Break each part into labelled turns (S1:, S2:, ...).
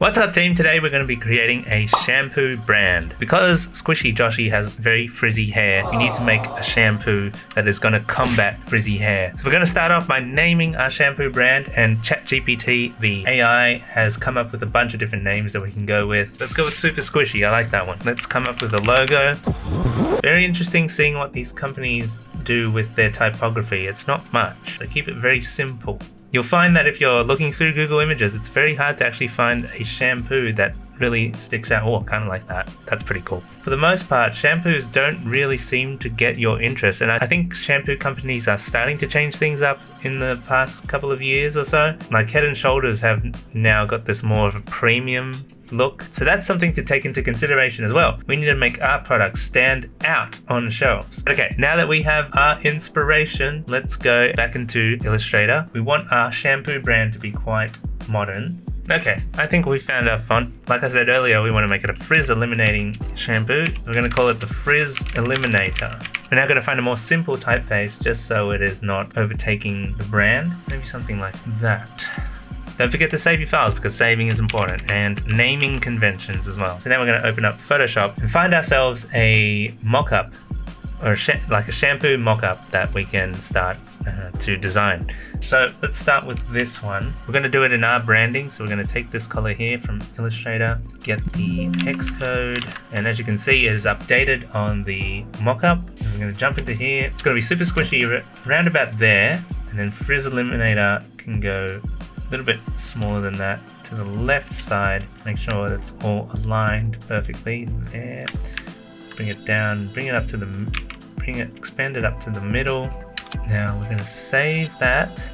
S1: What's up team? Today we're going to be creating a shampoo brand. Because Squishy Joshy has very frizzy hair, we need to make a shampoo that is going to combat frizzy hair. So we're going to start off by naming our shampoo brand, and ChatGPT, the AI, has come up with a bunch of different names that we can go with. Let's go with Super Squishy. I like that one. Let's come up with a logo. Very interesting seeing what these companies do with their typography. It's not much. They keep it very simple. You'll find that if you're looking through Google Images, it's very hard to actually find a shampoo that really sticks out. Oh, kind of like that. That's pretty cool. For the most part, shampoos don't really seem to get your interest. And I think shampoo companies are starting to change things up in the past couple of years or so. Like Head & Shoulders have now got this more of a premium look. So that's something to take into consideration as well. We need to make our products stand out on shelves. Okay, now that we have our inspiration, let's go back into Illustrator. We want our shampoo brand to be quite modern. Okay, I think we found our font. Like I said earlier, we want to make it a frizz eliminating shampoo. We're going to call it the Frizz Eliminator. We're now going to find a more simple typeface just so it is not overtaking the brand. Maybe something like that. Don't forget to save your files because saving is important, and naming conventions as well. So now we're going to open up Photoshop and find ourselves a mock-up, or like a shampoo mock-up that we can start to design. So let's start with this one. We're going to do it in our branding. So we're going to take this color here from Illustrator, get the hex code, and as you can see, it is updated on the mock-up. And we're going to jump into here. It's going to be Super Squishy around about there, and then Frizz Eliminator can go a little bit smaller than that to the left side. Make sure that's all aligned perfectly there. Bring it down, expand it up to the middle. Now we're going to save that,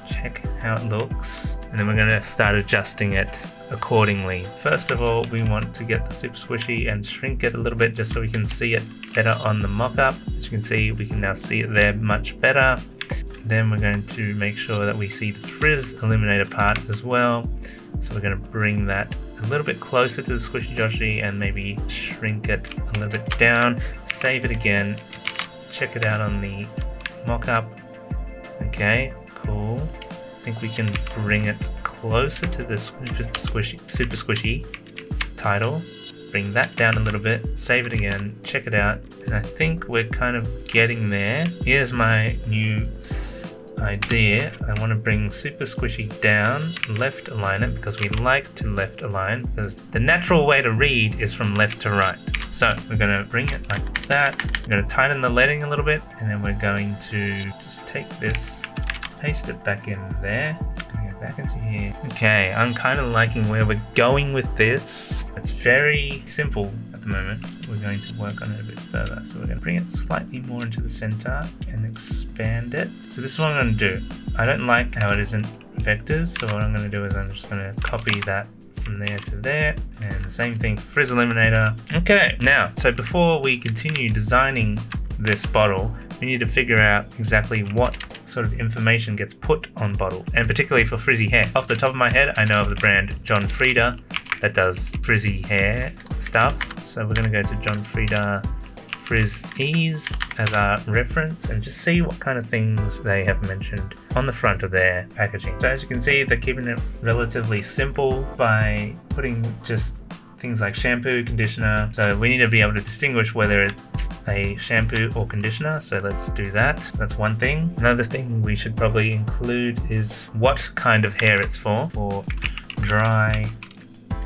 S1: check how it looks, and then we're going to start adjusting it accordingly. First of all, we want to get the Super Squishy and shrink it a little bit just so we can see it better on the mock-up. As you can see, we can now see it there much better. Then we're going to make sure that we see the Frizz Eliminator part as well. So we're going to bring that a little bit closer to the Squishy Joshy and maybe shrink it a little bit down. Save it again. Check it out on the mock-up. Okay, cool. I think we can bring it closer to the Super Squishy title. Bring that down a little bit, save it again, check it out, and I think we're kind of getting there. Here's my new idea. I want to bring Super Squishy down, left align it, because we like to left align, because the natural way to read is from left to right. So we're going to bring it like that. We're going to tighten the leading a little bit, and then we're going to just take this, paste it back in there. Back into here. Okay, I'm kind of liking where we're going with this. It's very simple at the moment. We're going to work on it a bit further. So we're going to bring it slightly more into the center and expand it. So this is what I'm going to do. I don't like how it isn't vectors. So what I'm going to do is I'm just going to copy that from there to there, and the same thing, Frizz Eliminator. Okay, now, so before we continue designing this bottle, we need to figure out exactly what sort of information gets put on bottle, and particularly for frizzy hair. Off the top of my head, I know of the brand John Frieda that does frizzy hair stuff. So we're going to go to John Frieda Frizz Ease as our reference and just see what kind of things they have mentioned on the front of their packaging. So as you can see, they're keeping it relatively simple by putting just things like shampoo, conditioner. So we need to be able to distinguish whether it's a shampoo or conditioner. So let's do that. That's one thing. Another thing we should probably include is what kind of hair it's for dry.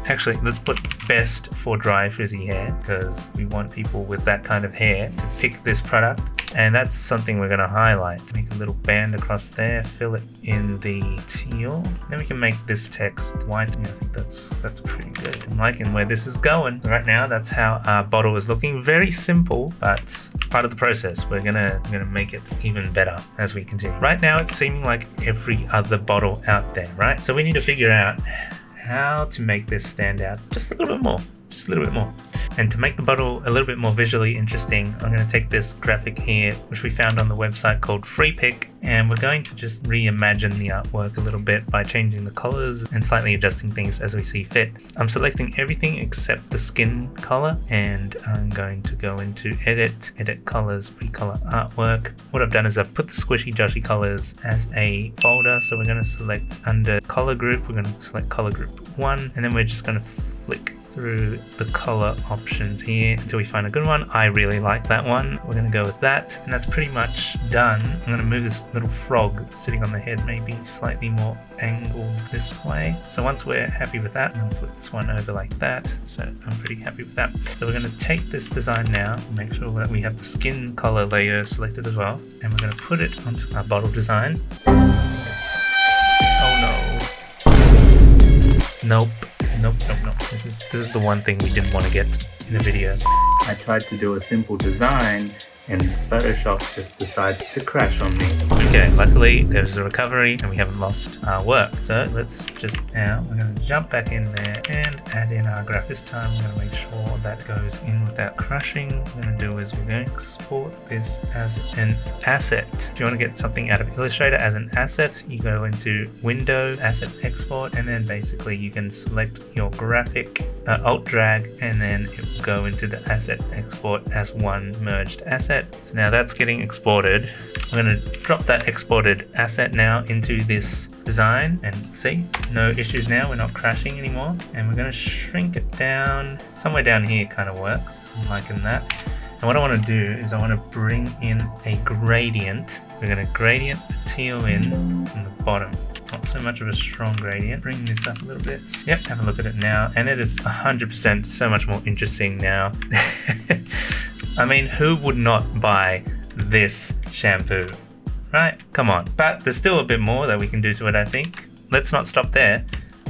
S1: Actually, let's put best for dry frizzy hair, because we want people with that kind of hair to pick this product. And that's something we're going to highlight. Make a little band across there, fill it in the teal. Then we can make this text white. Yeah, I think that's pretty good. I'm liking where this is going. Right now, that's how our bottle is looking. Very simple, but part of the process. We're gonna make it even better as we continue. Right now, it's seeming like every other bottle out there, right? So we need to figure out how to make this stand out just a little bit more. And to make the bottle a little bit more visually interesting, I'm going to take this graphic here, which we found on the website called Freepik, and we're going to just reimagine the artwork a little bit by changing the colors and slightly adjusting things as we see fit. I'm selecting everything except the skin color, and I'm going to go into edit colors, recolor artwork. What I've done is I've put the Squishy Joshy colors as a folder. So we're going to select under color group, we're going to select color group 1, and then we're just going to flick through the color options here until we find a good one. I really like that one. We're going to go with that, and that's pretty much done. I'm going to move this little frog sitting on the head maybe slightly more angled this way. So once we're happy with that, I'm going to flip this one over like that. So I'm pretty happy with that. So we're going to take this design now and make sure that we have the skin color layer selected as well, and we're going to put it onto our bottle design. Nope. This is the one thing we didn't want to get in the video. I tried to do a simple design and Photoshop just decides to crash on me. Okay, luckily there's a recovery and we haven't lost our work. So let's just now, we're going to jump back in there and add in our graph. This time we're going to make sure that goes in without crashing. What we're going to do is we're going to export this as an asset. If you want to get something out of Illustrator as an asset, you go into Window, Asset Export, and then basically you can select your graphic, Alt drag, and then it will go into the Asset Export as one merged asset. So now that's getting exported. I'm going to drop that exported asset now into this design, and see, no issues now, we're not crashing anymore. And we're going to shrink it down, somewhere down here kind of works, I'm liking that. And what I want to do is I want to bring in a gradient. We're going to gradient the teal in from the bottom. Not so much of a strong gradient. Bring this up a little bit. Yep, have a look at it now. And it is 100% so much more interesting now. I mean, who would not buy this shampoo, right? Come on. But there's still a bit more that we can do to it, I think. Let's not stop there.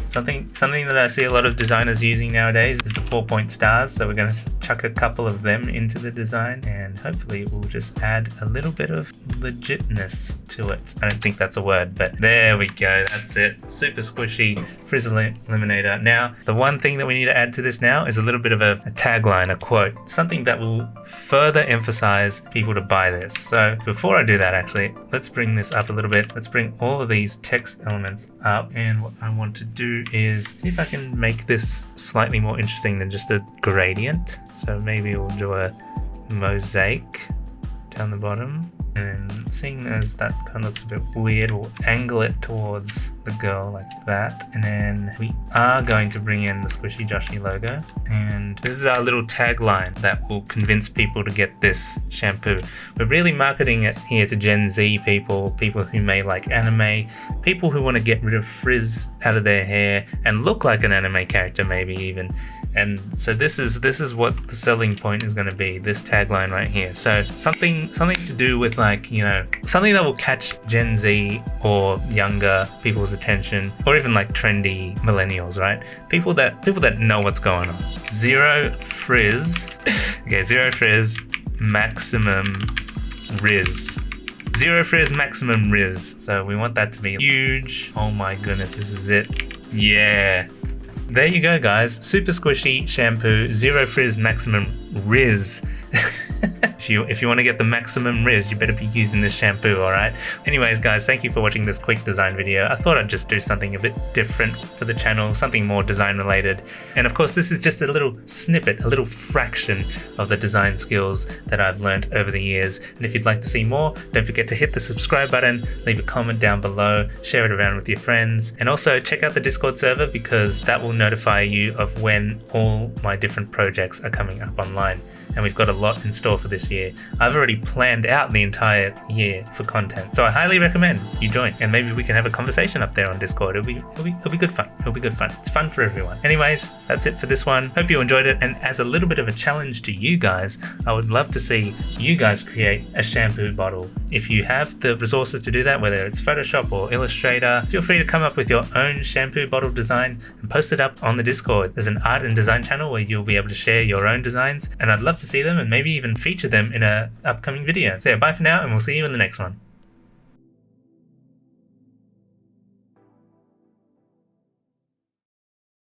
S1: Something that I see a lot of designers using nowadays is the 4-point stars. So we're going to chuck a couple of them into the design, and hopefully it will just add a little bit of legitness to it. I don't think that's a word, but there we go. That's it. Super squishy Frizz Eliminator. Now, the one thing that we need to add to this now is a little bit of a tagline, a quote, something that will further emphasize people to buy this. So before I do that, actually, let's bring this up a little bit. Let's bring all of these text elements up, and what I want to do is see if I can make this slightly more interesting than just a gradient. So maybe we'll do a mosaic down the bottom, and seeing as that kind of looks a bit weird, we'll angle it towards the girl like that. And then we are going to bring in the Squishy Joshy logo, and this is our little tagline that will convince people to get this shampoo. We're really marketing it here to Gen Z people who may like anime, people who want to get rid of frizz out of their hair and look like an anime character maybe even. And so this is what the selling point is going to be, this tagline right here. So something to do with, like, you know, something that will catch Gen Z or younger people's attention, or even like trendy millennials, right? People that know what's going on. Zero frizz. Okay, zero frizz, maximum rizz. Zero frizz, maximum rizz. So we want that to be huge. Oh my goodness, this is it. Yeah. There you go, guys. Super squishy shampoo, zero frizz, maximum rizz. If you want to get the maximum rizz, you better be using this shampoo, alright? Anyways, guys, thank you for watching this quick design video. I thought I'd just do something a bit different for the channel, something more design related. And of course, this is just a little snippet, a little fraction of the design skills that I've learned over the years. And if you'd like to see more, don't forget to hit the subscribe button, leave a comment down below, share it around with your friends. And also check out the Discord server, because that will notify you of when all my different projects are coming up online. And we've got a lot in store for this year. I've already planned out the entire year for content, so I highly recommend you join, and maybe we can have a conversation up there on Discord. It'll be good fun. It'll be good fun. It's fun for everyone. Anyways, that's it for this one. Hope you enjoyed it, and as a little bit of a challenge to you guys, I would love to see you guys create a shampoo bottle. If you have the resources to do that, whether it's Photoshop or Illustrator, feel free to come up with your own shampoo bottle design and post it up on the Discord. There's an art and design channel where you'll be able to share your own designs, and I'd love to see them and maybe even feature them in an upcoming video. So yeah, bye for now, and we'll see you in the next one.